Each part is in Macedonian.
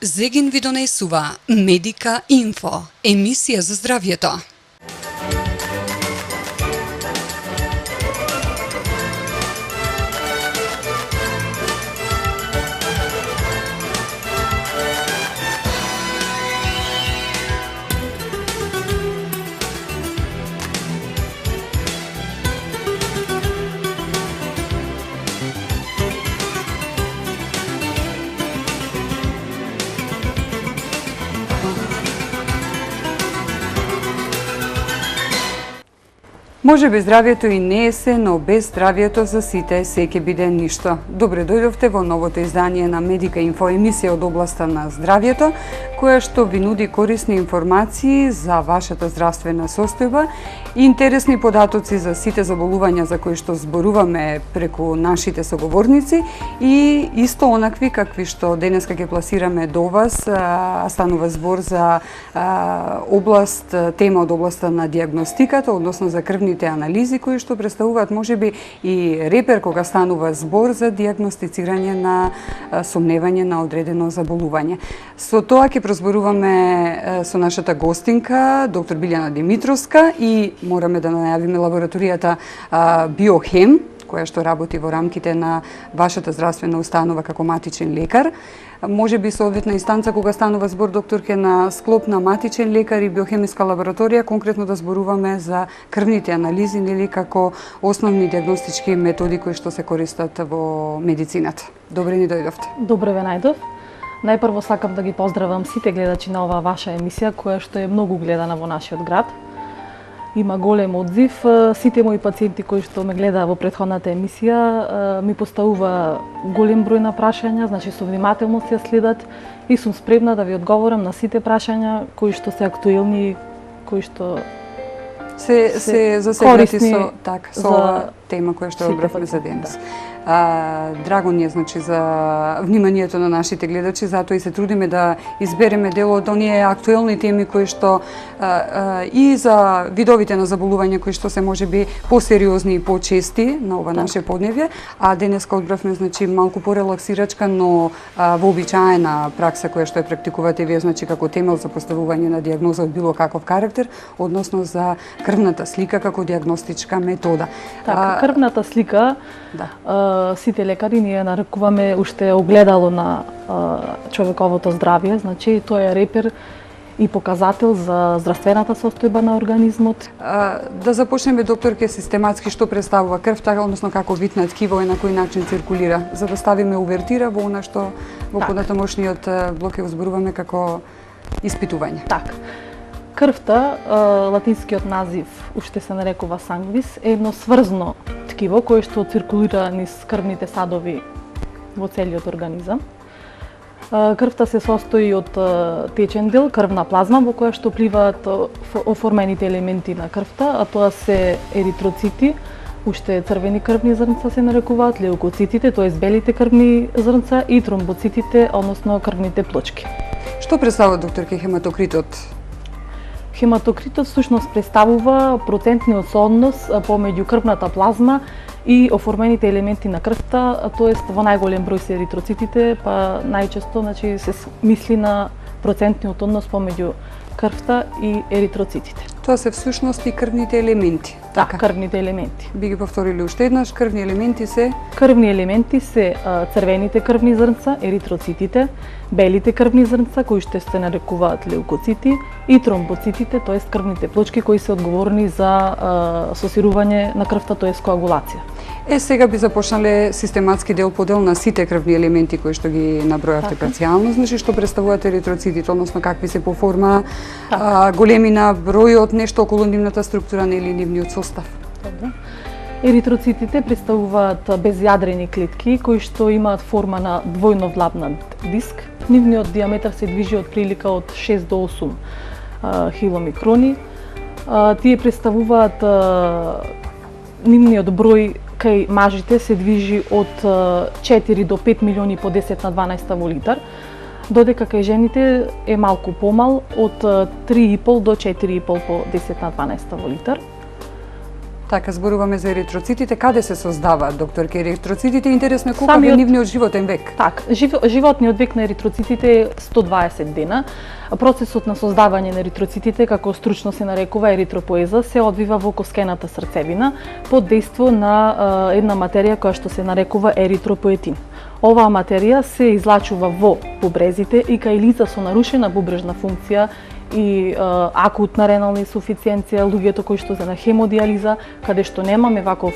Зегин ви донесува Медика Инфо, емисија за здравјето. Може би здравјето и не е се, но без здравјето за сите се ќе биде ништо. Добре дојдовте во новото издание на Медика Инфо, емисија од областа на здравјето, која што ви нуди корисни информации за вашата здравствена состојба и интересни податоци за сите заболувања за кои што зборуваме преку нашите соговорници и исто онакви какви што денеска ќе пласираме до вас, станува збор за тема од областа на дијагностиката, односно за крвните анализи кои што представуваат можеби и репер кога станува збор за дијагностицирање на сомневање на одредено заболување. Со тоа ќе прозборуваме со нашата гостинка, доктор Билјана Димитровска, и мораме да најавиме лабораторијата Биохем, која што работи во рамките на вашата здравствена установа како матичен лекар. Може би соодветна инстанца кога станува збор докторке на склоп на матичен лекар и биохемиска лабораторија, конкретно да зборуваме за крвните анализи, нели, како основни дијагностички методи кои што се користат во медицината. Добре ни дојдовте. Добре ве најдов. Најпрво сакам да ги поздравам сите гледачи на оваа ваша емисија, која што е многу гледана во нашиот град. Има голем одзив. Сите мои пациенти кои што ме гледаа во претходната емисија ми поставува голем број на прашања, значи со внимателност ја следат и сум спремна да ви одговорам на сите прашања кои што се актуелни, кои што се засегнати со ова тема која што одбравме за денес. Драго ни е, значи, за вниманието на нашите гледачи, затоа и се трудиме да избереме дел од оние актуелни теми кои што и за видовите на заболувања кои што се можеби посериозни и почести на ова наше подневје, а денеска одбравме, значи, малку порелаксирачка, но вообичаена пракса која што ја практикувате вие, значи, како темел за поставување на дијагноза од било каков карактер, односно за крвната слика како дијагностичка метода. Така, крвната слика, сите лекари ние нарекуваме уште огледало на човековото здравје, значи тоа е репер и показател за здравствената состојба на организмот. Да започнеме, докторке, систематски што представува крвта, односно како вид на ткиво и на кој начин циркулира, за да ставиме увертира во она што во понатамошниот блок ќе зборуваме како испитување. Така. Крвта, латинскиот назив уште се нарекува сангвис, е едно сврзно ткиво кое што циркулира низ крвните садови во целиот организам. Крвта се состои од течен дел, крвна плазма, во која што пливаат оформените елементи на крвта, а тоа се еритроцити, уште црвени крвни зрнца се нарекуваат, леукоцитите, тоа е белите крвни зрнца, и тромбоцитите, односно крвните плочки. Што представува, докторке, хематокритот? Хематокритот всушност представува процентниот сооднос помеѓу крвната плазма и оформените елементи на крвта, тоест во најголем број се еритроцитите, па најчесто, значи, се мисли на процентниот однос помеѓу крвта и еритроцитите. Тоа се всушност и крвните елементи. Така, крвните елементи. Би ги повторили уште еднаш, крвни елементи се? Крвни елементи се црвените крвни зрнца, еритроцитите, белите крвни зрнца, кои што се нарекуваат леукоцити, и тромбоцитите, тоест крвните плочки кои се одговорни за сосирување на крвта, тоест коагулација. Сега би започнале систематски подел на сите крвни елементи кои што ги набројавте парцијално, значи што представуваат еритроцитите, односно какви се по форма, големина, бројот, нешто околу нивната структура или нивниот состав. Добро. Еритроцитите представуваат безјадрени клетки кои што имаат форма на двојно влабнат диск. Нивниот диаметар се движи од прилика од 6 до 8 хиломикрони. Тие представуваат нивниот број кај мажите се движи од 4 до 5 милиони по 10 на 12 во литар, додека кај жените е малку помал, од 3,5 до 4,5 по 10 на 12 во литар. Така, зборуваме за еритроцитите. Каде се создаваат, докторке, еритроцитите? Интересно е колку е Самиот- нивниот животен век. Так, животниот век на еритроцитите е 120 дена. Процесот на создавање на еритроцитите, како стручно се нарекува еритропоеза, се одвива во коскената срцевина под дејство на една материја која што се нарекува еритропоетин. Оваа материја се излачува во бубрезите и кај лица со нарушена бубрежна функција и акутна ренална инсуфициенција, луѓето кои што се на хемодиализа, каде што немаме ваков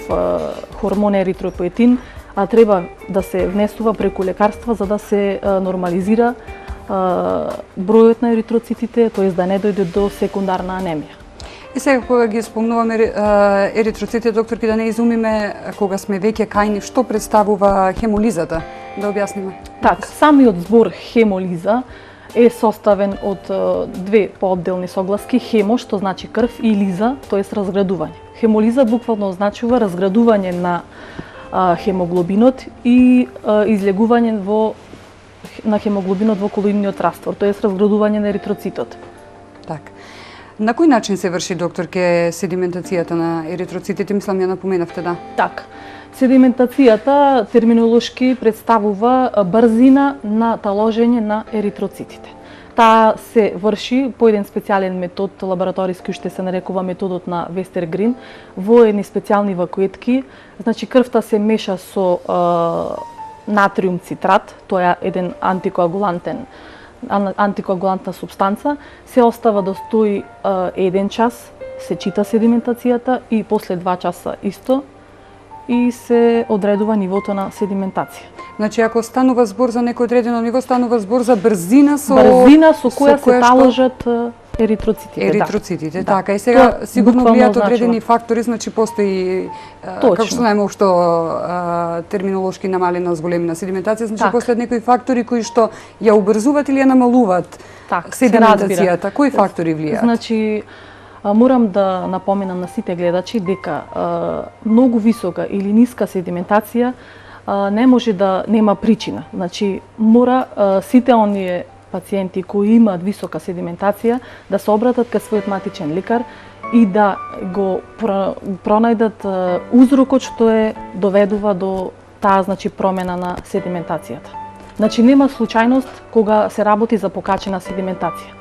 хормон еритропоетин, а треба да се внесува преку лекарства за да се нормализира бројот на еритроцитите, т.е. да не дојде до секундарна анемија. И сега кога ги спомнуваме еритроцитите, докторки, да не изумиме кога сме веќе кај нив, што представува хемолизата? Да објасниме. Так, самиот збор хемолиза е составен од две поодделни согласки, хемо, што значи крв, и лиза, т.е. разградување. Хемолиза буквално означува разградување на хемоглобинот и излегување на хемоглобинот во колоидниот раствор, т.е. разградување на еритроцитот. Так. На кој начин се врши, докторке, седиментацијата на еритроцитите? Мислам, ја напоменавте, да. Так, седиментацијата терминолошки представува брзина на таложење на еритроцитите. Таа се врши по еден специјален метод, лабораториски, што се нарекува методот на Вестергрин, во едни специјални вакуетки. Значи, крвта се меша со натриум цитрат, тоа е еден антикоагулантна субстанца, се остава да стои 1 час, се чита седиментацијата и после 2 часа исто и се одредува нивото на седиментација. Значи, ако станува збор за некој одредено ниво, станува збор за брзина со која се таложат еритроцитите. Еритроцитите, да. така. И сега сигурно буквално влијат одредени фактори, значи постои, како што знаеме ушто терминолошки намалена зголемена седиментација, значи постојат некои фактори кои што ја убрзуваат или ја намалуваат седиментацијата. Кои фактори влијаат? Значи, морам да напоменам на сите гледачи дека многу висока или ниска седиментација не може да нема причина. Значи, мора сите оние пациенти кои имаат висока седиментација да се обратат кај својот матичен лекар и да го пронајдат узрокот што е доведува до таа, значи, промена на седиментацијата. Значи, нема случајност кога се работи за покачена седиментација.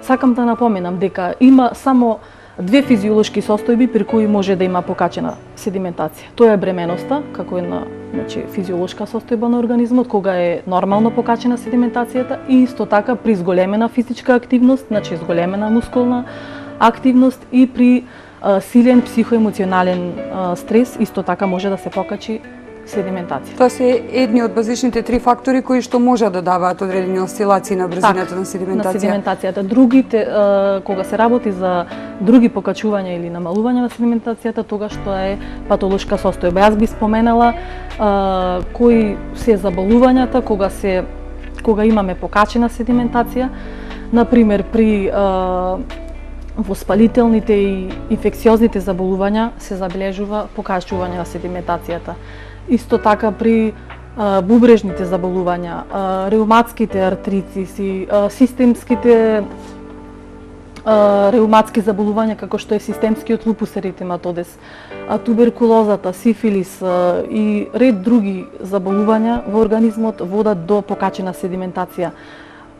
Сакам да напоменам дека има само две физиолошки состојби при кои може да има покачена седиментација. Тоа е бременоста, како една, значи, физиолошка состојба на организмот, кога е нормално покачена седиментацијата, и исто така при зголемена физичка активност, значи зголемена мускулна активност, и при силен психоемоционален стрес, исто така може да се покачи седиментација. Тоа се едни од базичните три фактори кои што може да даваат одредени осцилации на брзината на седиментација. На седиментацијата. Другите, кога се работи за други покачувања или намалување на седиментацијата, тогаш тоа е патолошка состојба. Јас би споменала кои се заболувањата кога имаме покачена седиментација. Например, при воспалителните и инфекциозните заболувања се забележува покачување на седиментацијата. Исто така при бубрежните заболувања, реуматските артритиси, системските реуматски заболувања како што е системскиот лупус еритематодес, туберкулозата, сифилис и ред други заболувања во организмот водат до покачена седиментација.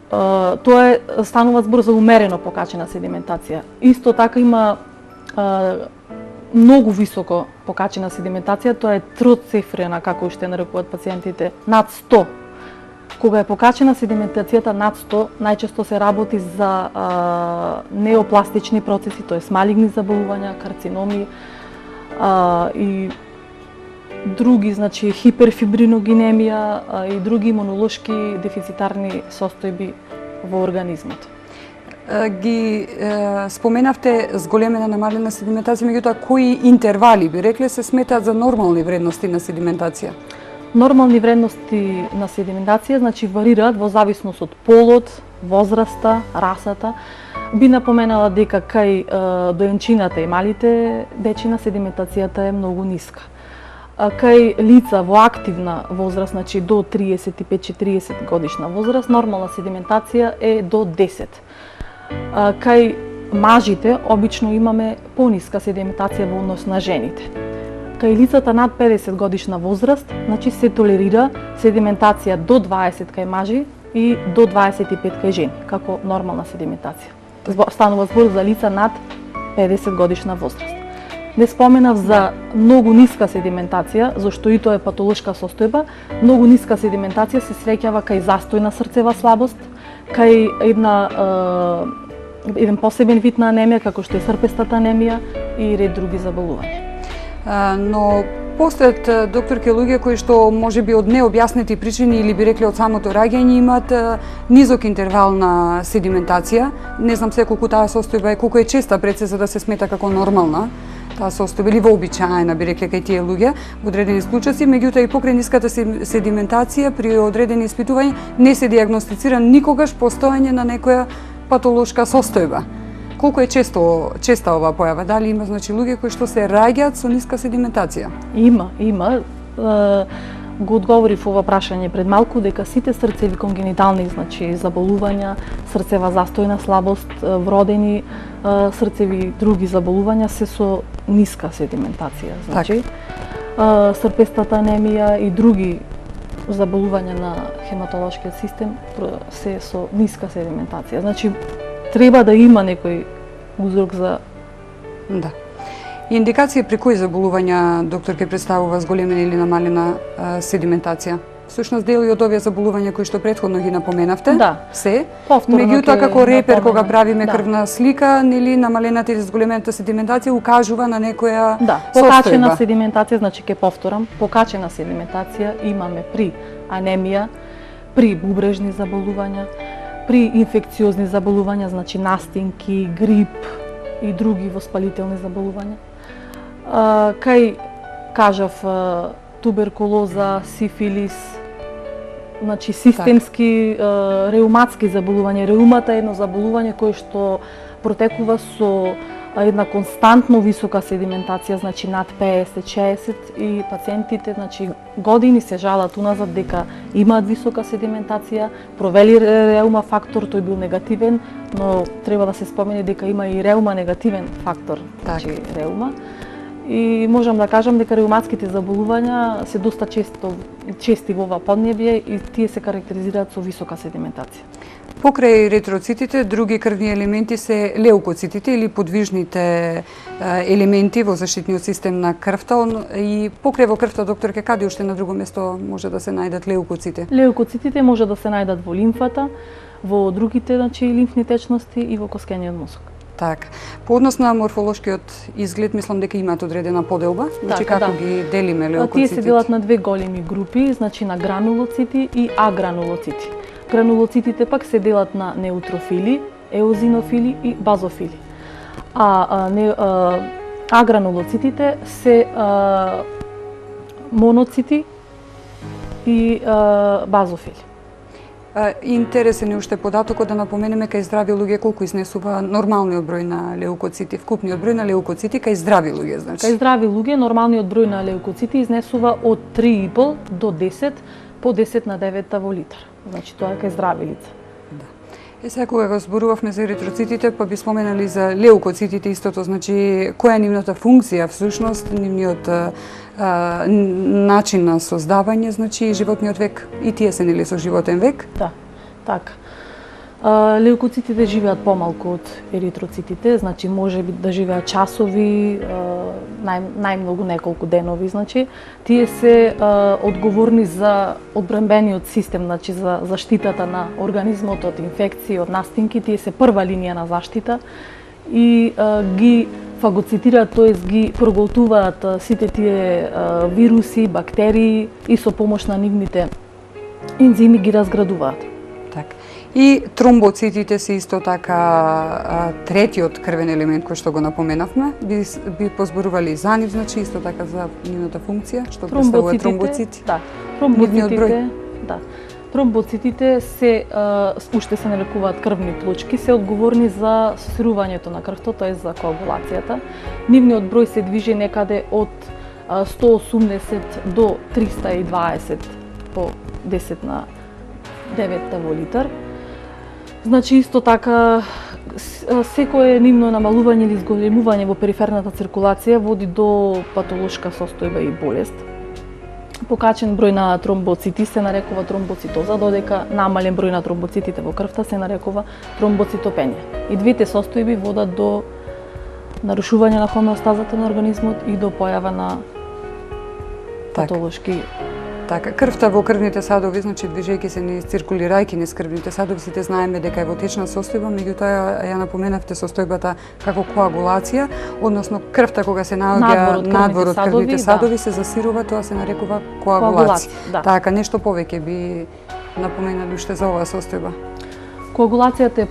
Тоа станува збор за умерено покачена седиментација. Исто така има многу високо покачена седиментација, тоа е троцифрена, како уште нарекуваат пациентите, над 100. Кога е покачена седиментацијата над 100, најчесто се работи за неопластични процеси, тоа е малигни заболувања, карциноми и други, значи хиперфибриногенемија и други имунолошки дефицитарни состојби во организмот. Ги споменавте зголемена намалена седиментација, меѓутоа кои интервали би рекле се сметаат за нормални вредности на седиментација? Нормални вредности на седиментација, значи, варираат во зависност од полот, возраста, расата. Би напоменала дека кај доенчината и малите дечина седиментацијата е многу ниска. Кај лица во активна возраст, значи до 35-40 годишна возраст, нормална седиментација е до 10. Кај мажите обично имаме пониска седиментација во однос на жените. Кај лицата над 50 годишна возраст, значи се толерира седиментација до 20 кај мажи и до 25 кај жени, како нормална седиментација. Станува збор за лица над 50 годишна возраст. Не споменав за многу ниска седиментација, зашто и тоа е патолошка состојба. Многу ниска седиментација се среќава кај застој на срцева слабост, кај еден посебен вид на анемија, како што е српестата анемија и ред други заболувања. Но постојат, докторке, луѓе кои што можеби од необјаснети причини или би рекле од самото раѓање имаат низок интервал на седиментација. Не знам се колку таа состојба е, колку е честа пред се за да се смета како нормална таа состојба или вообичаена, би рекле, кај тие луѓе во одредени случаи, меѓутоа и покрај ниската седиментација при одредени испитувања не се дијагностицира никогаш постоење на некоја патолошка состојба. Колку е честа оваа појава? Дали има луѓе кои што се раѓаат со ниска седиментација? Има. Го одговорив ова прашање пред малку дека сите срцеви конгенитални заболувања, срцева застојна слабост, вродени срцеви други заболувања се со ниска седиментација. Српестата анемија и други заболувања на хематолошкиот систем се со ниска седиментација. Треба да има некој узрок за... Да. Индикација при кои заболувања, доктор, ке представува зголемена или намалена седиментација? Всушност, дели од овие заболувања кои што претходно ги напоменавте, се. Меѓутоа, како репер, кога правиме крвна слика, нели намалената или зголемената седиментација укажува на некоја состојба. Покачена седиментација, ке повторам, покачена седиментација имаме при анемија, при бубрежни заболувања, при инфекциозни заболувања, настинки, грип и други воспалителни заболувања. Кај, кажав, туберкулоза, сифилис, системски реуматски заболувања. Реумата е едно заболување кое што протекува со една константно висока седиментација, над 50-60 и пациентите, години се жалат уназад дека имаат висока седиментација, провели реума фактор, тој бил негативен, но треба да се спомене дека има и реума негативен фактор, реума. И можам да кажам дека реуматските заболувања се доста чести во ова поднебје и тие се карактеризираат со висока седиментација. Покрај еритроцитите, други крвни елементи се леукоцитите или подвижните елементи во заштитниот систем на крвта. И покрај во крвта, докторке, каде уште на друго место може да се најдат леукоците? Леукоцитите може да се најдат во лимфата, во другите лимфни течности и во коскениот мозок. Така. По однос на морфолошкиот изглед, мислам дека имаат одредена поделба. Како ги делиме леукоцитите? Тие се делат на две големи групи, на гранулоцити и агранулоцити. Гранулоцитите пак се делат на неутрофили, еозинофили и базофили. Агранулоцитите се моноцити и базофили. Интересен е уште податокот да напоменеме кај здрави луѓе колку изнесува нормалниот број на леукоцити, вкупниот број на леукоцити кај здрави луѓе, Кај здрави луѓе нормалниот број на леукоцити изнесува од 3,5 до 10 по 10 на 9 во литар. Тоа е кај здрави лица. Сега кога го зборувавме за еритроцитите, па би споменали за леукоцитите истото, која е нивната функција, всушност, нивниот начин на создавање, животниот век, и тие се нели со животен век? Да, така. Леукоцитите живеат помалку од еритроцитите, може да живеат часови, најмногу неколку денови, Тие се одговорни за одбранбениот систем, за заштитата на организмот од инфекции, од настинки, тие се прва линија на заштита и ги фагоцитираат, тоест ги проголтуваат сите тие вируси, бактерии и со помош на нивните ензими ги разградуваат. Така. И тромбоцитите се исто така третиот крвен елемент кој што го напоменавме. Би позборували за нив, исто така за нивната функција, што представува тромбоцити. Да, тромбоцитите, тромбоцитите се уште се нарекуваат крвни плочки, се одговорни за сосирувањето на крвта, тоа за коагулацијата. Нивниот број се движи некаде од 180 до 320 по 10 на 9 во литар. Исто така секое нивно намалување или зголемување во периферната циркулација води до патолошка состојба и болест. Покачен број на тромбоцити се нарекува тромбоцитоза, додека намален број на тромбоцитите во крвта се нарекува тромбоцитопенија. И двете состојби водат до нарушување на хомеостазата на организмот и до појава на патолошки. Така, крвта во крвните садови, значи движејќи се низ циркулирајќи низ крвните садови, сите знаеме дека е во течна состојба, меѓутоа ја напоменавте состојбата како коагулација, односно крвта кога се наоѓа надвор од крвните садови се засирува, тоа се нарекува коагулација. Да. Така, нешто повеќе би напоменали уште за оваа состојба? Коагулацијата е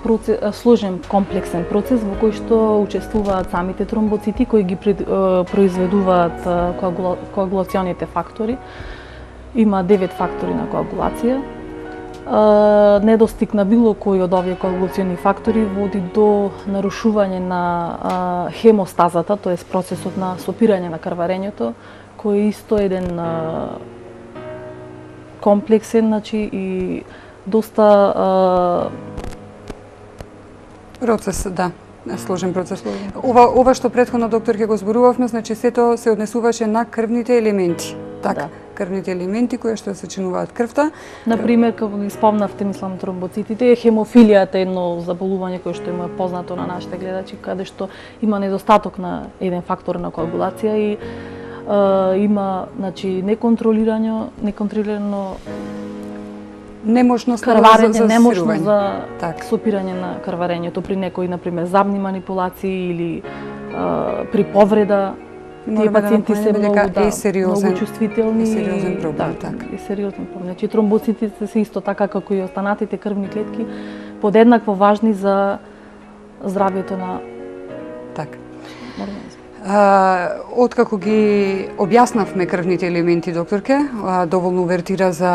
сложен, комплексен процес во кој што учествуваат самите тромбоцити кои ги произведуваат коагулационите фактори. Има 9 фактори на коагулација. Недостиг на било кој од овие коагулациони фактори води до нарушување на хемостазата, т.е. процесот на сопирање на крварењето, кој е исто еден комплексен, значи и доста процес, да. Сложен процес. Ова што претходно доктор ќе го зборувавме, значи сето се однесуваше на крвните елементи. Така, да. Крвните елементи кои што се сочинуваат крвта. Например, како ги спомнавте, мислам, тромбоцитите, хемофилијата е едно заболување кое што има познато на нашите гледачи, каде што има недостаток на еден фактор на коагулација и има, значи, неконтролирано неможност крварење, неможност за так. сопирање на крварењето при некои, например, забни манипулации или при повреда. Тие пациенти се многу многу чувствителни. Е сериозен проблем, така. Е сериозен проблем. Значи тромбоцитите се исто така како и останатите крвни клетки подеднакво важни за здравјето на организмот. Откако ги објаснавме крвните елементи, докторке, доволно увертира за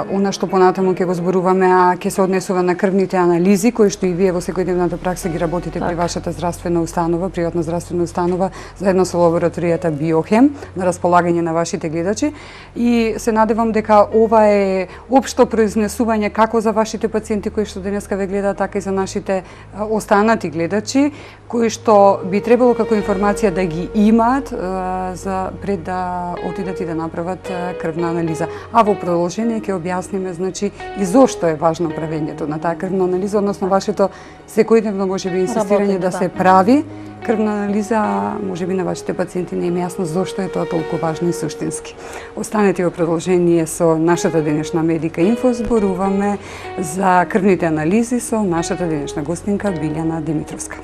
она што понатаму ќе го зборуваме, а ќе се однесува на крвните анализи, кои што и вие во секојдневната пракса ги работите при вашата здравствена установа, приватна здравствена установа, заедно со лабораторијата Биохем, на располагање на вашите гледачи. И се надевам дека ова е општо произнесување како за вашите пациенти кои што денеска ве гледаат, така и за нашите останати гледачи, кои што би требало како информација да ги имаат за пред да отидат и да направат крвна анализа. А во продолжение ќе објасниме, значи, и зошто е важно правењето на таа крвна анализа, односно вашето секојдневно можеби инсистирање да се прави крвна анализа, а можеби на вашите пациенти не им е јасно зошто е тоа толку важно и суштински. Останете во продолжение со нашата денешна Медика Инфо, зборуваме за крвните анализи со нашата денешна гостинка Билјана Димитровска.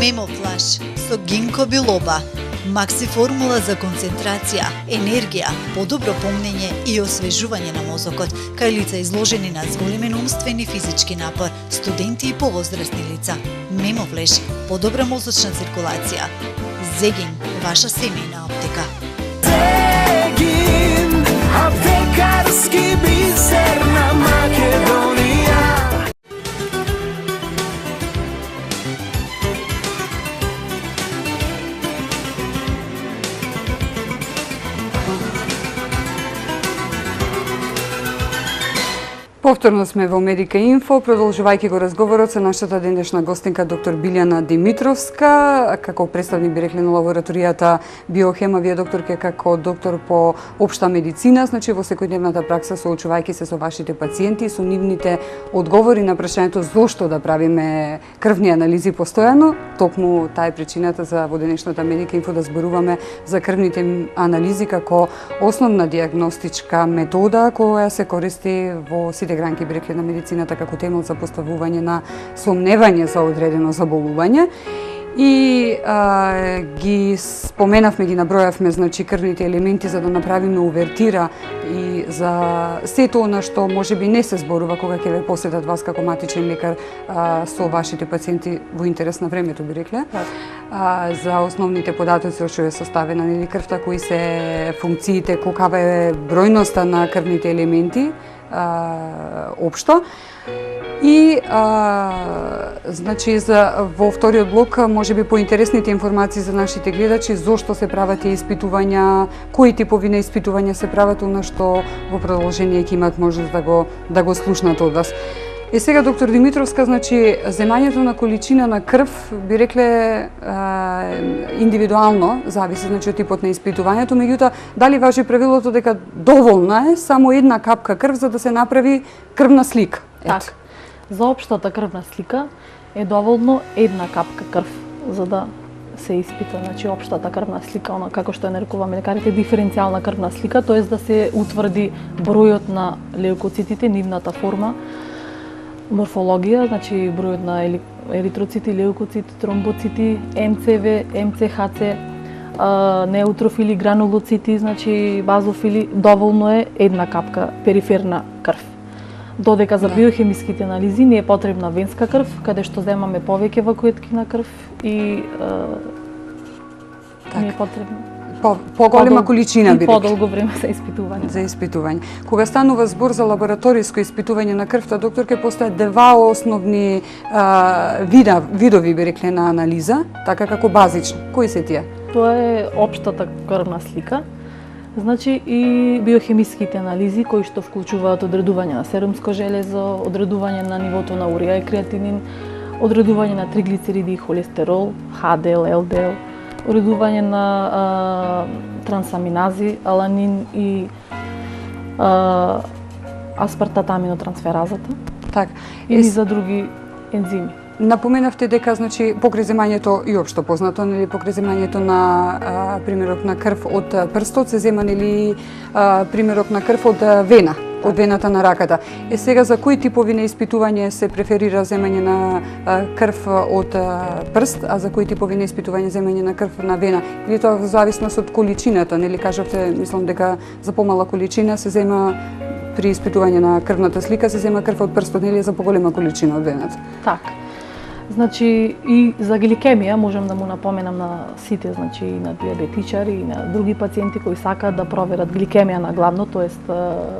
Мемофлаш со гинко билоба. Макси формула за концентрација, енергија, подобро помнење и освежување на мозокот кај лица изложени на зголемен умствен и физички напор, студенти и повозрастни лица. Мемофлеш, подобра мозочна циркулација. Зегин, ваша семејна аптека. Зегин, аптекарски бисер на Македонија. Повторно сме во Медика Инфо, продолжувајќи го разговорот со нашата денешна гостинка доктор Билјана Димитровска, како представник би рекли на лабораторијата Биохема, вие докторке како доктор по општа медицина, значи во секојдневната пракса соочувајќи се со вашите пациенти и со нивните одговори на прашањето зошто да правиме крвни анализи постојано, токму таа е причината за во денешната Медика Инфо да зборуваме за крвните анализи како основна диагностичка метода која се користи во сите гранки би рекли на медицината како темел за поставување на сомневање за одредено заболување. И ги споменавме, ги набројавме, значи крвните елементи за да направиме увертира и за сето она што можеби не се зборува кога ќе ве посетат вас како матичен лекар со вашите пациенти во интерес на времето, би рекле. За основните податоци од што е составена нели крвта, кои се функциите, каква е бројноста на крвните елементи општо. И значи во вториот блок можеби поинтересните информации за нашите гледачи зошто се прават тие испитувања, кои типови на испитувања се прават, она што во продолжение ќе имаат можност да го слушнат од вас. И сега, доктор Димитровска, значи земањето на количина на крв, би рекле индивидуално, зависи значи од типот на испитувањето, меѓутоа дали важи правилото дека доволна е само една капка крв за да се направи крвна слика? Така. За општата крвна слика е доволно една капка крв за да се испита, значи општата крвна слика, она како што ја нарекуваме лекарите диференцијална крвна слика, тоест да се утврди бројот на леукоцитите, нивната форма, морфологија, значи бројот на еритроцити, леукоцити, тромбоцити, МЦВ, МЦХЦ, неутрофили, гранулоцити, значи базофили, доволно е една капка периферна крв. Додека за биохемиските анализи не е потребна венска крв, каде што земаме повеќе вакуетки на крв и не е потребна поголема количина, би рекла. И подолго време за испитување. За испитување. Кога станува збор за лабораториско испитување на крвта, доктор, ке постојат два основни видови, би рекле, на анализа, така како базични. Кои се тие? Тоа е општата крвна слика, значи и биохемиските анализи кои што вклучуваат одредување на серумско железо, одредување на нивото на урија и креатинин, одредување на триглицериди и холестерол, ХДЛ, ЛДЛ, одредување на трансаминази, аланин и аспартатаминотрансферазата. Так. Или за други ензими. Напоменавте дека значи покрај земањето и општо познато, нели покрај земањето на примерок на крв од прстот се зема нели примерок на крв од вена, од вената на раката. Сега за кои типови на испитување се преферира земање на крв од прст, а за кои типови на испитување земање на крв на вена? Или тоа во зависност од количината, нели кажавте, мислам дека за помала количина се зема при испитување на крвната слика се зема крв од прстот, нели за поголема количина од вената. Така. Значи и за гликемија можам да му напоменам на сите, значи и на диабетичари и на други пациенти кои сакаат да проверат гликемија на гладно, тоест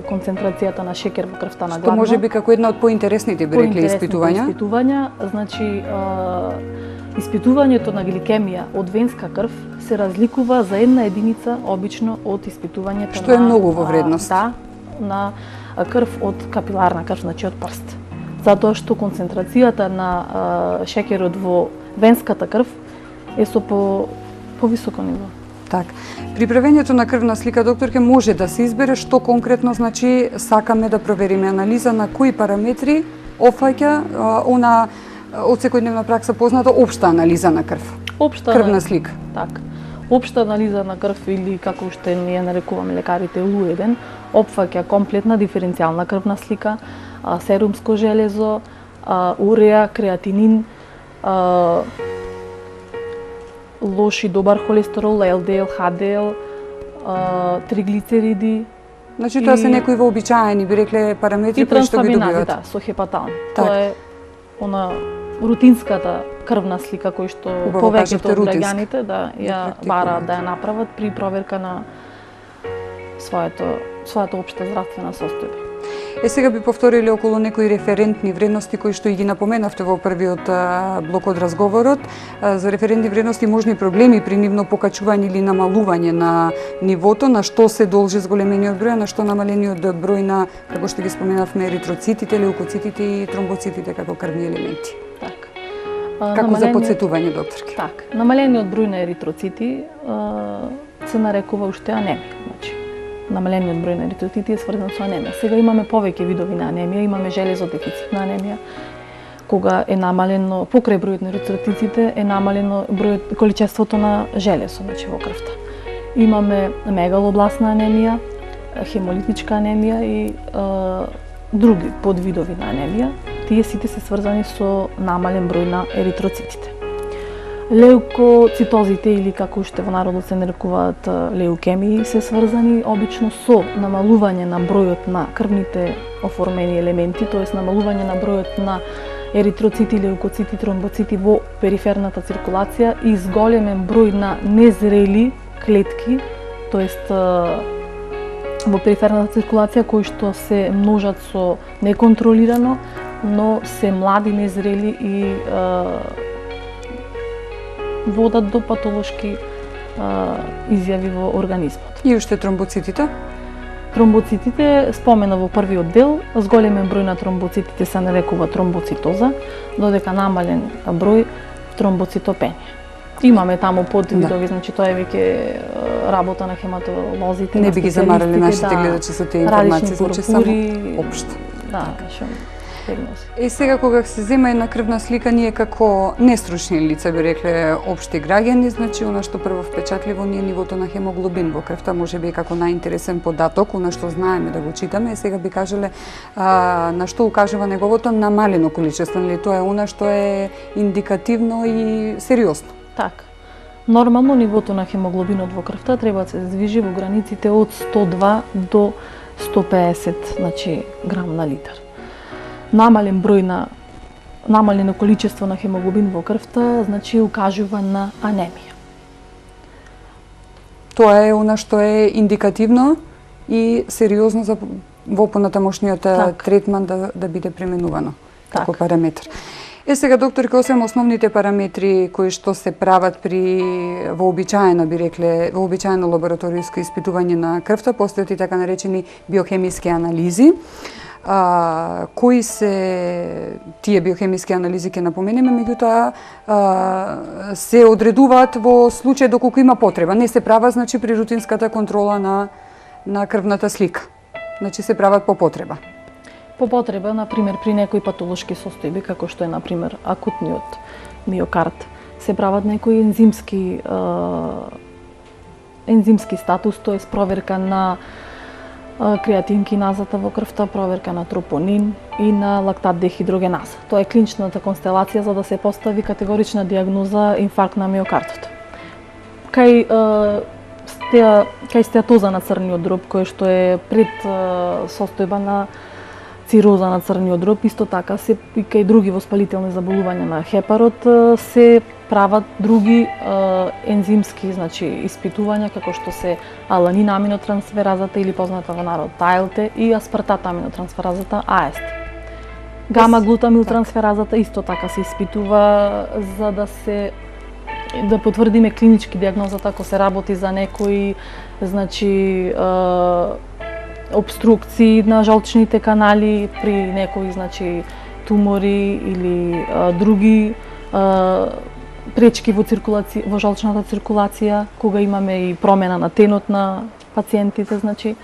концентрацијата на шекер во крвта на гладно. Што може би како една од поинтересните би рекли испитувања. Значи испитувањето на гликемија од венска крв се разликува за една единица обично од испитувањето што е многу во вредност. На крв од капиларна крв, значи од прст. Затоа што концентрацијата на шекерот во венската крв е со повисоко ниво. Так. При правењето на крвна слика, докторке, може да се избере што конкретно значи сакаме да провериме, анализа на кои параметри офаќа она од секојдневна пракса позната општа анализа на крв. Крвна слика. Так. Општа анализа на крв или како што ние нарекуваме лекарите ЛУ1 опфаќа комплетна диференцијална крвна слика, серумско железо, уреа, креатинин, лош и добар холестерол, ЛДЛ, ХДЛ, триглицериди. Значи тоа се некои вообичаени, би рекле, параметри кои што ги добиваат. Да, со хепатан. Тоа е она рутинската крвна слика кој што повеќето од граѓаните ја бараат да ја направат при проверка на својата општа здравствена состојба. Сега би повториле околу некои референтни вредности кои што и ги напоменавте во првиот блок од разговорот. За референтни вредности можни проблеми при нивно покачување или намалување на нивото, на што се должи зголемениот број, на што намалениот број на, како што ги споменавме, еритроцитите, леукоцитите и тромбоцитите како крвни елементи. Како за подсетување, докторки? Так, намалениот број на еритроцити се нарекува уште анемија. Значи, намалениот број на еритроцити е сврзан со анемија. Сега имаме повеќе видови на анемија, имаме железодефицитна анемија, кога е намалено, покрај бројот на еритроцитите е намалено количеството на железо, значи во крвта. Имаме мегалобластна анемија, хемолитичка анемија и други подвидови на анемија. Тие сите се сврзани со намален број на еритроцитите. Леукоцитозите, или како уште во народот се нарекуваат леукемии, се сврзани обично со намалување на бројот на крвните оформени елементи, т.е. намалување на бројот на еритроцити, леукоцити, тромбоцити во периферната циркулација и зголемен број на незрели клетки, т.е. во периферната циркулација кои што се множат со неконтролирано, но се млади, незрели и водат до патолошки изјави во организмот. И уште тромбоцитите? Тромбоцитите, спомена во првиот дел, зголемен број на тромбоцитите се нарекува тромбоцитоза, додека намален број тромбоцитопенија. Имаме таму подвидови, значи тоа е веќе работа на хематолозите. Не би ги замарали нашите гледачи со тие информации, значи само општо. Да, што сега кога се зема една крвна слика, ние како нестручни лица би рекле општи граѓани, значи она што прво впечатливо ни е нивото на хемоглобин во крвта, можеби како најинтересен податок, она што знаеме да го читаме, сега би кажале на што укажува неговото намалено количество, нели тоа е она што е индикативно и сериозно. Така. Нормално нивото на хемоглобинот во крвта треба да се движи во границите од 102 до 150, значи грам на литар. Намалено количество на хемоглобин во крвта, значи укажува на анемија. Тоа е она што е индикативно и сериозно за во понатамошниот третман да биде применувано како параметар. Сега, докторка, освен основните параметри кои што се прават при вообичаено, би рекле, вообичаено лабораториско испитување на крвта, постојат и така наречени биохемиски анализи. Кои се тие биохемиски анализи ќе напоменеме, меѓутоа се одредуваат во случај доколку има потреба. Не се права, значи, при рутинската контрола на крвната слика. Значи се прават по потреба. По потреба, например, при некои патолошки состојби, како што е, например, акутниот миокард, се прават некои ензимски статус, тоест проверка на креатинкиназата во крвта, проверка на тропонин и на лактат дехидрогеназа. Тоа е клиничната констелација за да се постави категорична диагноза инфаркт на миокардот. Кај стеатоза на црниот дроб, кој што е пред состојба на цироза на црниот дроб, исто така се и кај други воспалителни заболувања на хепарот се прават други ензимски, значи испитувања како што се аланин аминотрансферазата или позната во народ АЛТ и аспартат аминотрансферазата АСТ. Гама глутамил трансферазата исто така се испитува за да потврдиме клинички диагнозата ако се работи за некои, значи обструкции на жолчните канали при некои, значи, тумори или други пречки во жолчната циркулација, кога имаме и промена на тенот на пациентите, значи,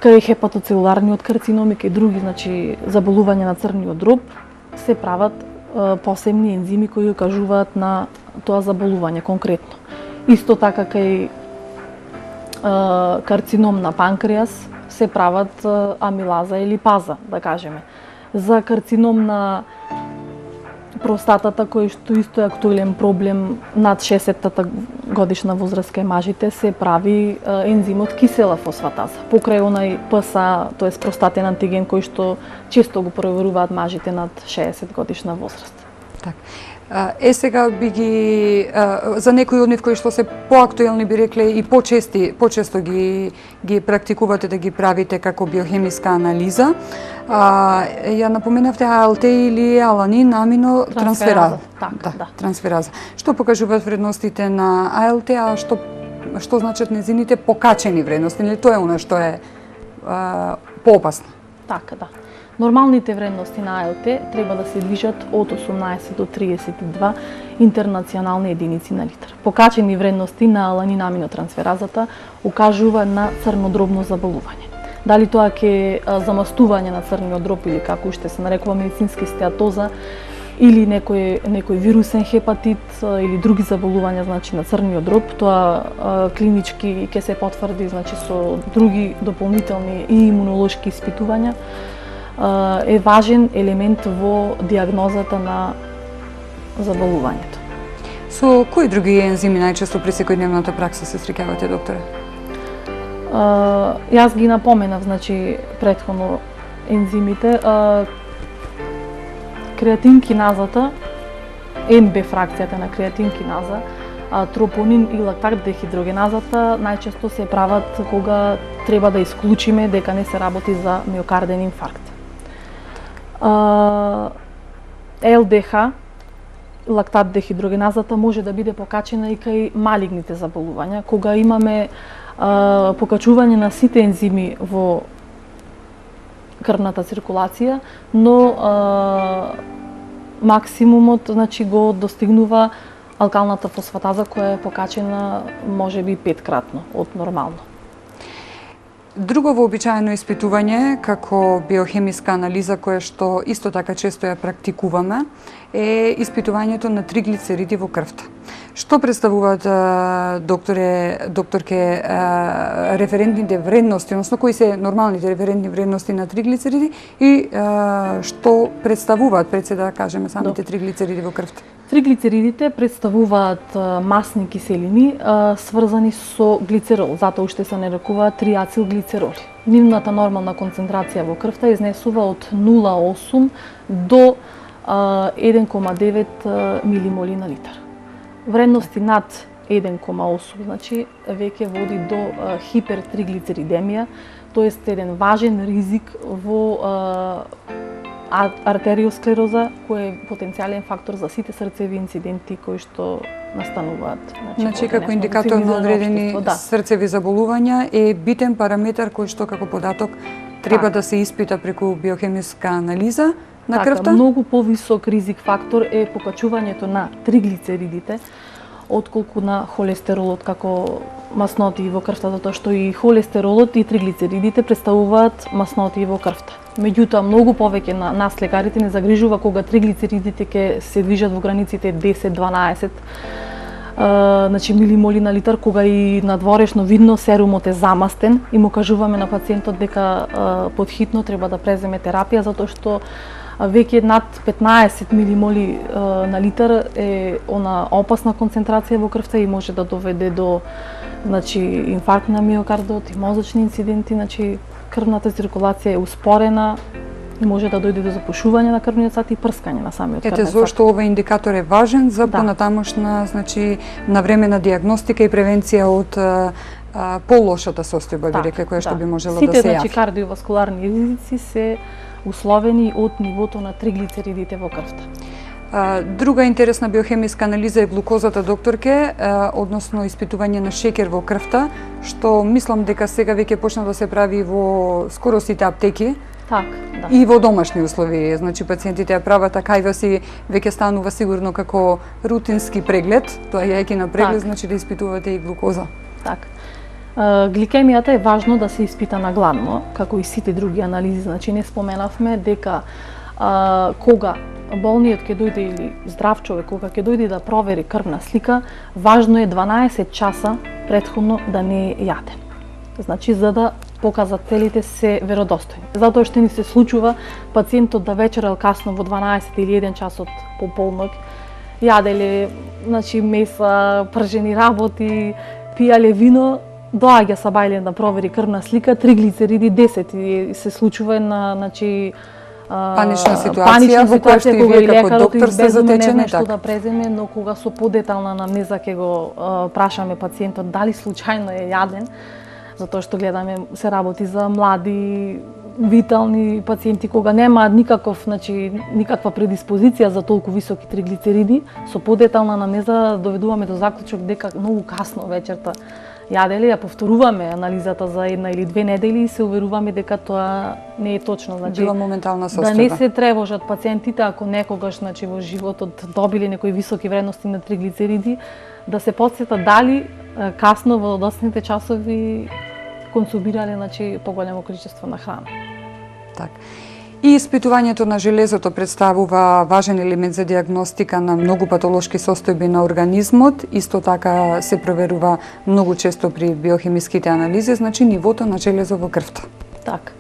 кај хепатоцелуларниот карцином и кај други, значи, заболувања на црниот дроб, се прават посебни ензими кои укажуваат на тоа заболување конкретно. Исто така кај карцином на панкреас се прават амилаза или паза, да кажеме. За карцином на простатата, кој што исто е актуелен проблем над 60-та годишна возраст кај мажите, се прави ензимот кисела фосфатаза. Покрај онај ПСА, тоест простатен антиген кој што често го проверуваат мажите над 60 годишна возраст. Так. Сега би ги за некои од нив кои што се поактуелни би рекле и почесто ги практикувате да ги правите како биохемиска анализа. Ја напоменавте АЛТ или аланин аминотрансфераза. Да. Трансфераза. Што покажуваат вредностите на АЛТ, а што значат незините покачени вредности? Или тоа е она што е поопасно? Така, да. Нормалните вредности на АЛТ треба да се движат од 18 до 32 интернационални единици на литар. Покачени вредности на аланин аминотрансферазата укажува на црнодробно заболување. Дали тоа ќе замастување на црниот дроб или како уште се нарекува медицински стеатоза или некој вирусен хепатит или други заболувања, значи на црниот дроб, тоа клинички ќе се потврди, значи со други дополнителни и имунолошки испитувања, е важен елемент во диагнозата на заболувањето. Со кои други ензими најчесто при секојдневната пракса се среќавате, докторе? Јас ги напоменав, значи, претходно ензимите. Креатинкиназата, НБ фракцијата на креатинкиназа, тропонин и лактат дехидрогеназата најчесто се прават кога треба да исклучиме дека не се работи за миокарден инфаркт. ЛДХ, лактат дехидрогеназата, може да биде покачена и кај малигните заболувања, кога имаме покачување на сите ензими во крвната циркулација, но максимумот, значи, го достигнува алкалната фосфатаза, која е покачена можеби 5-кратно од нормално. Друго вообичаено испитување како биохемиска анализа која што исто така често ја практикуваме е испитувањето на триглицериди во крвта. Што представуваат, докторке, референтните вредности, односно кои се нормалните референтни вредности на триглицериди и што представуваат, пред се да кажеме, самите триглицериди во крвта? Триглицеридите представуваат масни киселини сврзани со глицерол, затоа уште се нарекуваат триацилглицероли. Нивната нормална концентрација во крвта изнесува од 0,8 до 1,9 милимоли на литар. Вредности над 1,8, значи, веќе води до хипертриглицеридемија, тоест еден важен ризик во артериосклероза, кој е потенцијален фактор за сите срцеви инциденти кои што настануваат. Значи, како индикатор на одредени срцеви заболувања е битен параметар кој што како податок треба да се испита преку биохемиска анализа на крвта? Многу повисок ризик фактор е покачувањето на триглицеридите отколку на холестеролот како масноти во крвта, затоа што и холестеролот и триглицеридите представуваат масноти во крвта. Меѓутоа, многу повеќе на нас лекарите не загрижува кога триглицеридите ќе се движат во границите 10-12 значи милимоли на литар, кога и надворешно видно серумот е замастен и му кажуваме на пациентот дека подхитно треба да преземе терапија, затоа што веќе над 15 милимоли на литар е она опасна концентрација во крвта и може да доведе до, значи, инфаркт на миокардот и мозочни инциденти, значи крвната циркулација е успорена и може да дојде до запушување на крвниот сак и прскање на самиот крвен сак. Зошто овој индикатор е важен за понатамошна, значи, навремена диагностика и превенција од полошата состојба, би рекла, која што би можела да се јави. Сите, значи, кардиоваскуларни ризици се условени од нивото на триглицеридите во крвта. Друга интересна биохемиска анализа е глукозата, докторке, односно испитување на шеќер во крвта, што мислам дека сега веќе почна да се прави во скоро сите аптеки. И во домашни услови, значи пациентите ја прават, а кај вас и веќе станува сигурно како рутински преглед, тоа јајќи на преглед, значи да испитувате и глукоза. Гликемијата е важно да се испита на гладно, како и сите други анализи, значи не споменавме дека кога болниот ќе дојде или здрав човек кога ќе дојде да провери крвна слика, важно е 12 часа претходно да не јаде. Значи за да показателите се веродостојни. Затоа што ни се случува пациентот да вечерал касно во 12 или 1 часот по полнок јаделе, значи меса, пржени работи, пијале вино, доаѓа са бајлен да провери крвна слика, триглицериди 10 и се случува на, значи, панична ситуација во која што и вие како доктор сте затечени, така да преземе, но кога со подетална анамнеза ќе го прашаме пациентот дали случајно е јаден, затоа што гледаме се работи за млади витални пациенти кога немаат никаков, значи никаква предиспозиција за толку високи триглицериди, со подетална анамнеза доведуваме до заклучок дека многу касно вечерта јаделе, ја повторуваме анализата за 1 или 2 недели и се уверуваме дека тоа не е точно, значи била моментална состојба. Да не се тревожат пациентите ако некогаш, значи во животот добиле некои високи вредности на триглицериди, да се потсетат дали касно во доцните часови консумирале, значи поголемо количество на храна. Так. И испитувањето на железото представува важен елемент за диагностика на многу патолошки состојби на организмот, исто така се проверува многу често при биохемиските анализи, значи нивото на железо во крвта. Так.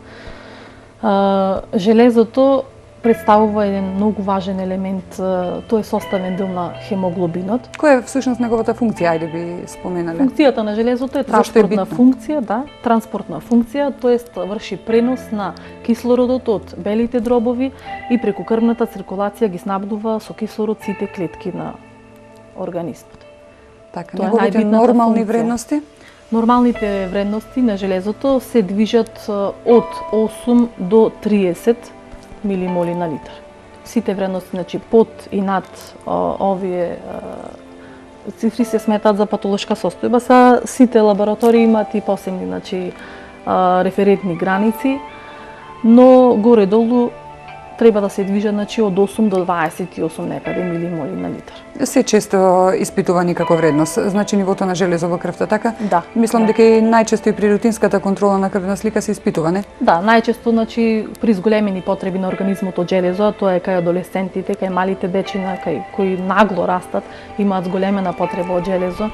Железото представува еден многу важен елемент, тој е составен дел на хемоглобинот. Која е всушност неговата функција, ајде би споменале? Функцијата на железото е Зашто е транспортна битно? функција, да, транспортна функција, тоест врши пренос на кислородот од белите дробови и преку крвната циркулација ги снабдува со кислород сите клетки на организмот. Така, Тоа е неговите најбитната нормални функција. вредности? Нормалните вредности на железото се движат од 8 до 30 милимоли на литар. Сите вредности, значи под и над овие цифри се сметаат за патолошка состојба. Сите лаборатории имаат и посебни, значи, референтни граници, но горе-долу треба да се движат, значи, од 8 до 28 некаде милимоли на литар. Се често испитувани како вредност, значи нивото на железо во крвта, така? Да. Мислам да. дека и најчесто и при рутинската контрола на крвна слика се испитува, не? Да, најчесто, значи, при зголемени потреби на организмот од железо, а тоа е кај адолесцентите, кај малите дечина, кај кои нагло растат, имаат зголемена потреба од железо.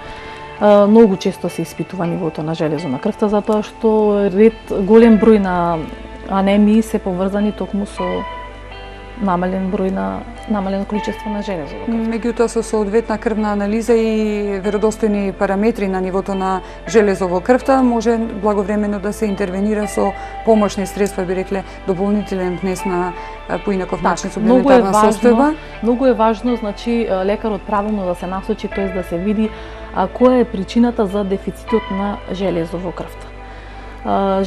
Многу често се испитува нивото на железо на крвта, затоа што голем број на анемии се поврзани токму со намалено количество на железо во крвта. Меѓутоа со соодветна крвна анализа и веродостојни параметри на нивото на железо во крвта може благовремено да се интервенира со помошни средства, би рекле, дополнителен внес на поинаков начин суплементарна состојба. Многу е важно, значи, лекарот правилно да се насочи, тоест да се види која е причината за дефицитот на железо во крвта.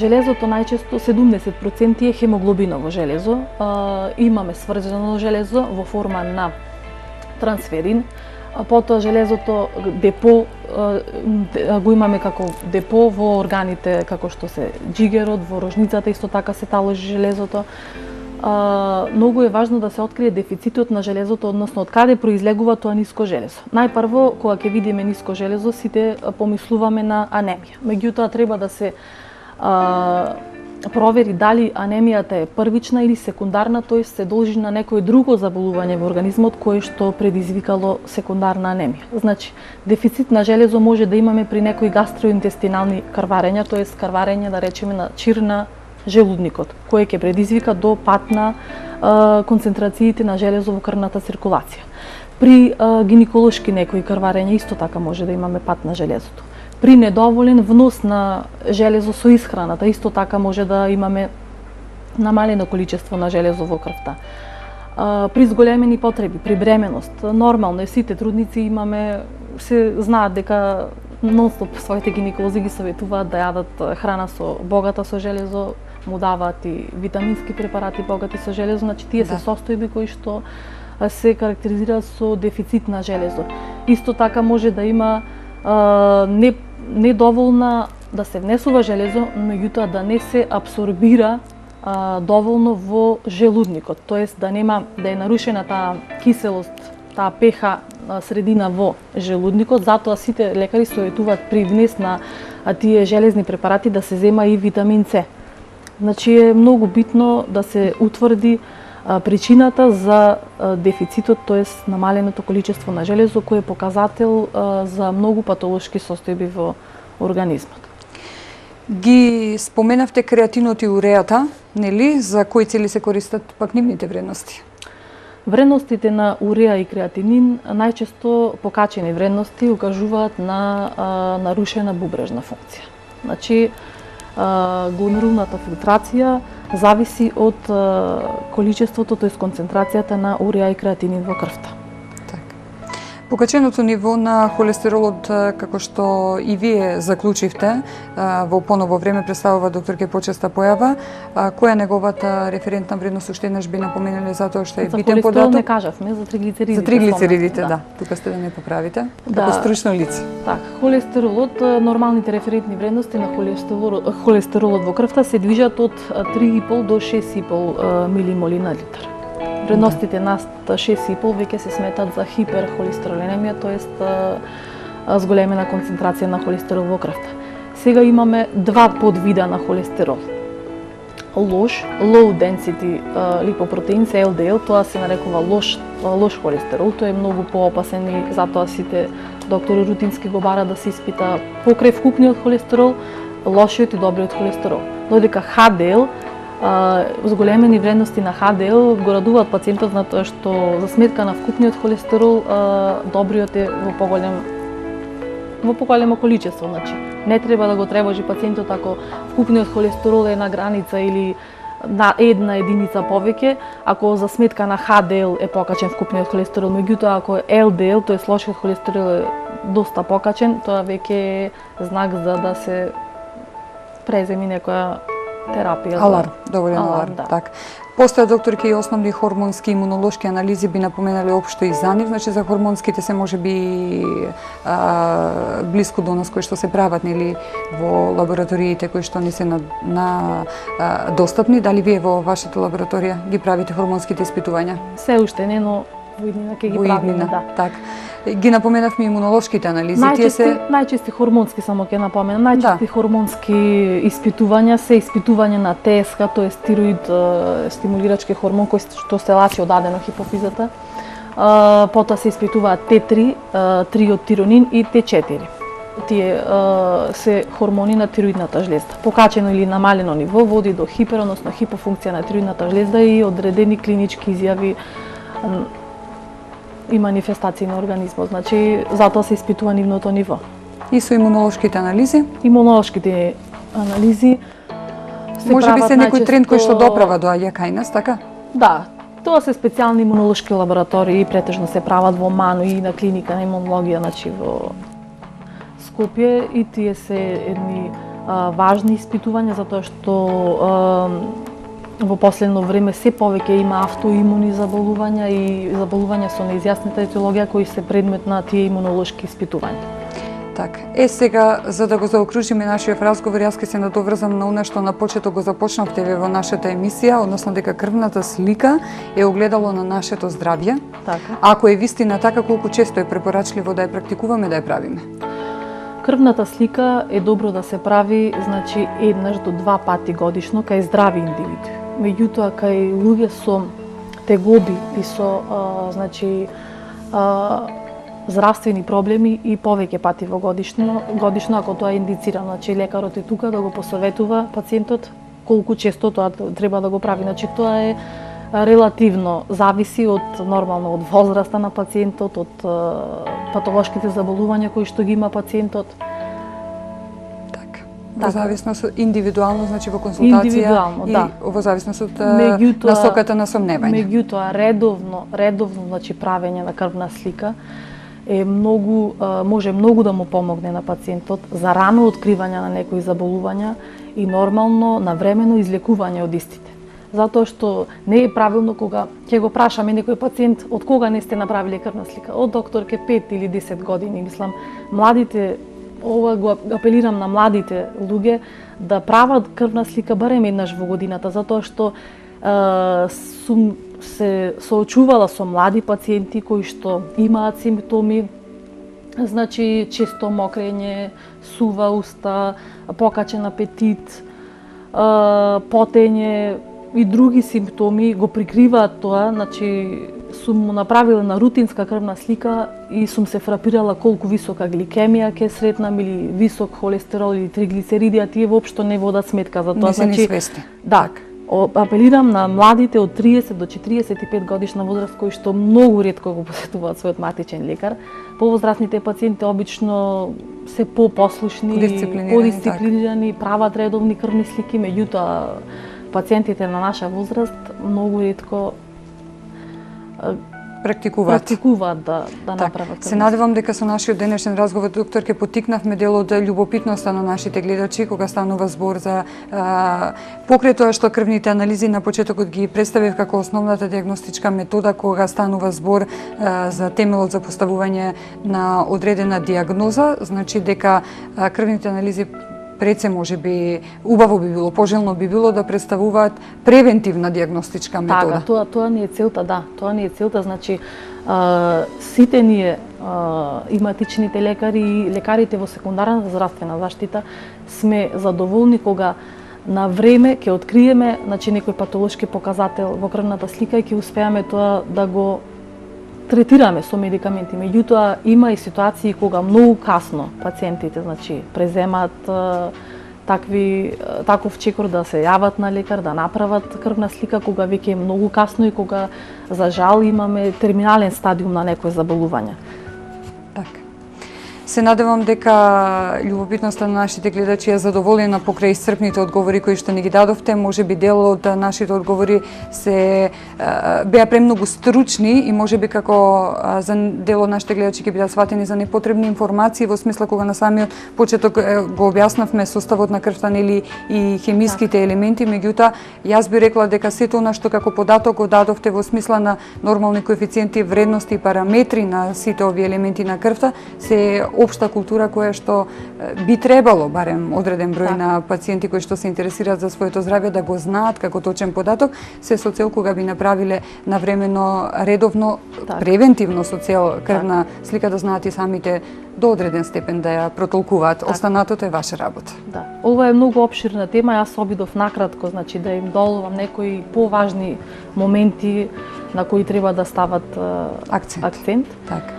Железото најчесто 70% е хемоглобиново железо. Имаме сврзано железо во форма на трансферин. Потоа железото депо го имаме како депо во органите како што се џигерот, во рожницата исто така се таложи железото. Многу е важно да се открие дефицитот на железото, односно од каде произлегува тоа ниско железо. Најпрво, кога ќе видиме ниско железо, сите помислуваме на анемија. Меѓутоа треба да се провери дали анемијата е првична или секундарна, тоест се должи на некое друго заболување во организмот кое што предизвикало секундарна анемија. Значи, дефицит на железо може да имаме при некои гастроинтестинални крварења, тоест крварење, да речеме, на чир на желудникот, кој ќе предизвика до пат на концентрациите на железо во крвната циркулација. При гинеколошки некои крварења исто така може да имаме пат на железото. При недоволен внос на железо со исхраната исто така може да имаме намалено количество на железо во крвта. При зголемени потреби, при бременост, нормално е, сите трудници имаме, се знаат дека нонстоп своите гинеколози ги советуваат да јадат храна со богата со железо, му даваат и витамински препарати богати со железо, значи тие се состојби кои што се карактеризираат со дефицит на железо. Исто така може да има недоволна да се внесува железо, меѓутоа да не се абсорбира доволно во желудникот, тоест да е нарушена таа киселост, таа pH средина во желудникот, затоа сите лекари советуваат при внес на тие железни препарати да се зема и витамин С. Значи е многу битно да се утврди причината за дефицитот, тоест намаленото количество на железо, кој е показател за многу патолошки состојби во организмот. Ги споменавте креатинот и уреата, нели? За кои цели се користат пак нивните вредности? Вредностите на уреа и креатинин најчесто покачени вредности укажуваат на нарушена бубрежна функција. Значи, гломерулната филтрација зависи од количеството, тоест концентрацијата на уреа и креатинин во крвта. Покаченото ниво на холестеролот, како што и вие заклучивте, во поново време представува докторке почеста појава, која е неговата референтна вредност, уште еднаш би напоменале затоа што е битен податок? За холестерол не кажавме, за триглицеридите. За триглицеридите, да. Тука сте да не поправите, како стручно лице. Така, холестеролот, нормалните референтни вредности на холестеролот во крвта се движат од 3,5 до 6,5 милимоли на литар. Вредностите над 6,5 веќе се сметат за хиперхолестеролемија, тоест зголемена концентрација на холестерол во крвта. Сега имаме два подвида на холестерол. Лош, low density lipoproteins, LDL, тоа се нарекува лош холестерол, тој е многу поопасен и затоа сите доктори рутински го бараат да се испита покревкупниот холестерол, лошиот и добриот холестерол. Додека HDL зголемени вредности на ХДЛ го радуваат пациентот на тоа што за сметка на вкупниот холестерол добриот е во поголемо количество, значи не треба да го тревожи пациентот ако вкупниот холестерол е на граница или на една единица повеќе, ако за сметка на ХДЛ е покачен вкупниот холестерол, меѓутоа ако ЛДЛ, тоест лошиот холестерол е доста покачен, тоа веќе е знак за да се преземи некоја терапија. Аларм, доволен аларм, да. так. Постојат докторки и основни хормонски и имунолошки анализи би напоменале општо и за нив, значи за хормонските се можеби блиску до нас кои што се прават нели во лабораториите кои што не се достапни, дали вие во вашата лабораторија ги правите хормонските испитувања? Се уште не, но во иднина ќе ги правиме, да. Так. Ги напоменавме имунолошките анализи, најчести хормонски само ќе напоменам, најчести хормонски испитувања се испитување на ТСХ, тоа е тироид стимулирачки хормон кој што се лачи од адено хипофизата. Потоа се испитуваат Т3, триодтиронин и Т4. Тие се хормони на тироидната жлезда. Покачено или намалено ниво води до хипер, односно хипофункција на тироидната жлезда и одредени клинички изјави и манифестации на организмот, значи затоа се испитува нивното ниво. И со имунолошките анализи? Имунолошките анализи се може би се некој тренд кој што доправа доаѓа кај нас, така? Да, тоа се специјални имунолошки лаборатории, претежно се прават во МАНУ и на клиника на имунологија, значи во Скопје, и тие се едни важни испитувања затоа што во последно време се повеќе има автоимуни заболувања и заболувања со неизјаснита етиологија кои се предмет на тие имунолошки испитувања. Так, сега, за да го заокружиме нашиот разговор, јас ќе се надоврзам на она што на почеток го започнавте во нашата емисија, односно дека крвната слика е огледало на нашето здравје. Така. Ако е вистина така, колку често е препорачливо да ја практикуваме, да ја правиме? Крвната слика е добро да се прави, значи, еднаш до 2 пати годишно кај здрави индивиди. Меѓутоа, кај луѓе со тегоби и со здравствени проблеми и повеќе пати во годишно ако тоа е индицирано. Значи, лекарот е тука да го посоветува пациентот колку често тоа треба да го прави. Значи, тоа е релативно зависи од нормално од возраста на пациентот, од патолошките заболувања кои што ги има пациентот. Во зависност индивидуално, значи во консултација и во зависност од насоката на сомневање. Меѓутоа редовно значи правење на крвна слика е може многу да му помогне на пациентот за рано откривање на некои заболувања и нормално навремено излекување од истите. Затоа што не е правилно кога ќе го прашаме некој пациент од кога не сте направиле крвна слика, од докторке 5 или 10 години, мислам, младите, ова го апелирам на младите луѓе да прават крвна слика барем еднаш во годината, затоа што сум се соочувала со млади пациенти кои што имаат симптоми, значи често мокрење, сува уста, покачен апетит, потење и други симптоми го прикриваат тоа, значи сум му направила на рутинска крвна слика и сум се фрапирала колку висока гликемија ќе сретнам или висок холестерол или триглицериди, а тие воопшто не водат сметка за тоа. Не се ни свести. Да. Апелирам на младите од 30 до 45 годишна возраст кои што многу ретко го посетуваат својот матичен лекар. Повозрастните пациенти обично се попослушни, подисциплинирани, прават редовни крвни слики, меѓутоа пациентите на наша возраст многу ретко практикуваат да направат. Се надевам дека со нашиот денешен разговор, доктор, ќе поттикнавме дел од љубопитноста на нашите гледачи кога станува збор за покрај тоа што крвните анализи на почетокот ги представив како основната диагностичка метода кога станува збор за темелот за поставување на одредена диагноза, значи дека крвните анализи пред се може би убаво би било, пожелно би било да представуваат превентивна диагностичка метода. Така, тоа не е целта, да. Тоа не е целта, значи сите ние иматичните лекари и лекарите во секундарната здравствена заштита сме задоволни кога на време ќе откриеме значи некој патолошки показател во крвната слика и ќе успеаме тоа да го третираме со медикаменти. Меѓутоа има и ситуации кога многу касно пациентите значи преземаат таков чекор да се јават на лекар, да направат крвна слика кога веќе е многу касно и кога за жал имаме терминален стадиум на некое заболување. Така. Се надевам дека љубопитноста на нашите гледачи е задоволена покрај исцрпните одговори кои што ни ги дадовте. Можеби дел од нашите одговори се беа премногу стручни и можеби како за дел од нашите гледачи ќе бидат сватени за непотребни информации во смисла кога на самиот почеток го објаснавме составот на крвта нели и хемиските елементи, меѓутоа јас би рекла дека сето она што како податок го дадовте во смисла на нормални коефициенти, вредности и параметри на сите овие елементи на крвта се општа култура која што би требало барем одреден број на пациенти кои што се интересираат за своето здравје да го знаат како точен податок, се со цел кога би направиле навремено, редовно, превентивно со цел крвна слика да знаат и самите до одреден степен да ја протолкуваат. Останатото е ваша работа. Да. Ова е многу опширна тема, јас обидов накратко, значи да им доловам некои поважни моменти на кои треба да стават акцент. Така.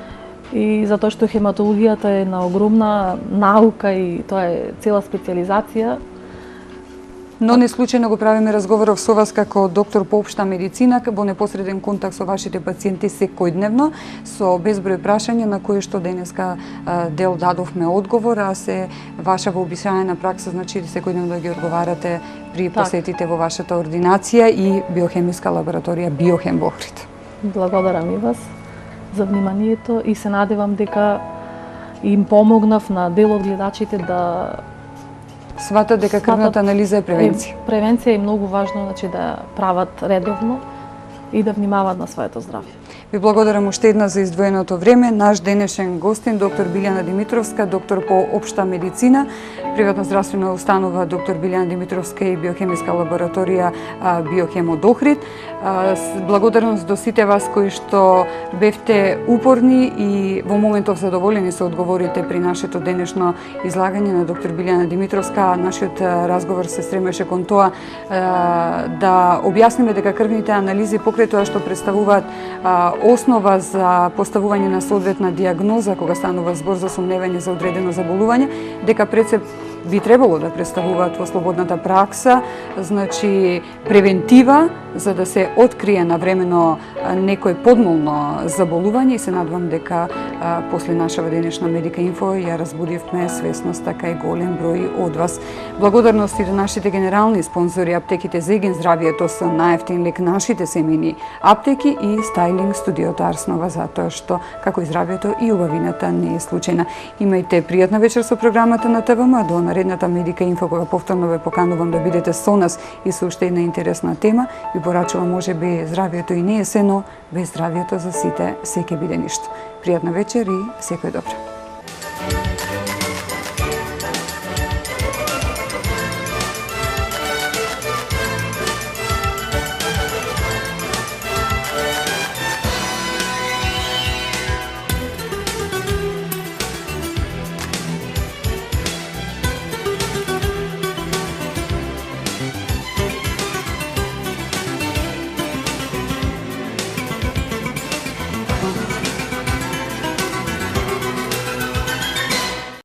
И затоа што хематологијата е на огромна наука и тоа е цела специализација. Но не случајно го правиме разговоров со вас како доктор по општа медицина, во непосреден контакт со вашите пациенти секојдневно, со безброј прашања на кои што денеска дел дадовме одговор, а се ваша вообичаена пракса, значи секојдневно да ги одговарате при посетите во вашата ординација и биохемиска лабораторија Биохем во Охрид. Благодарам и вас за вниманието и се надевам дека им помогнав на дел од гледачите да сватат дека крвната анализа е превенција. Превенција е многу важно, значи да прават редовно и да внимаваат на своето здравје. Ви благодарам уште една за издвоеното време. Наш денешен гостин, доктор Билјана Димитровска, доктор по општа медицина, приватна здравствена установа доктор Билјана Димитровска и биохемиска лабораторија Биохем од Охрид. Благодарност до сите вас кои што бевте упорни и во моментов задоволени со одговорите при нашето денешно излагање на доктор Билјана Димитровска. Нашиот разговор се стремеше кон тоа да објасниме дека крвните анализи покрај тоа што представуваат основа за поставување на соодветна диагноза кога станува збор за сомневање за одредено заболување, дека пред се би требало да представуваат во слободната пракса, значи превентива за да се открие навремено некој подмолно заболување и се надвам дека после нашава денешна Медика Инфо ја разбудивме свесност така и голем број од вас. Благодарности до нашите генерални спонзори аптеките Зеген здравието со најевтин лек, нашите семејни аптеки и Стайлинг студиото Арснова, затоа што како и здравието и убавината не е случајна. Имајте пријатна вечер со програмата на ТВМ. До наредната Медика Инфо кога повторно ве поканувам да бидете со нас и со уште една интересна тема. Ви порачувам можеби здравието и не е се, но без здравието за сите се ќе биде ништо. Пријатна вечер и секој добро.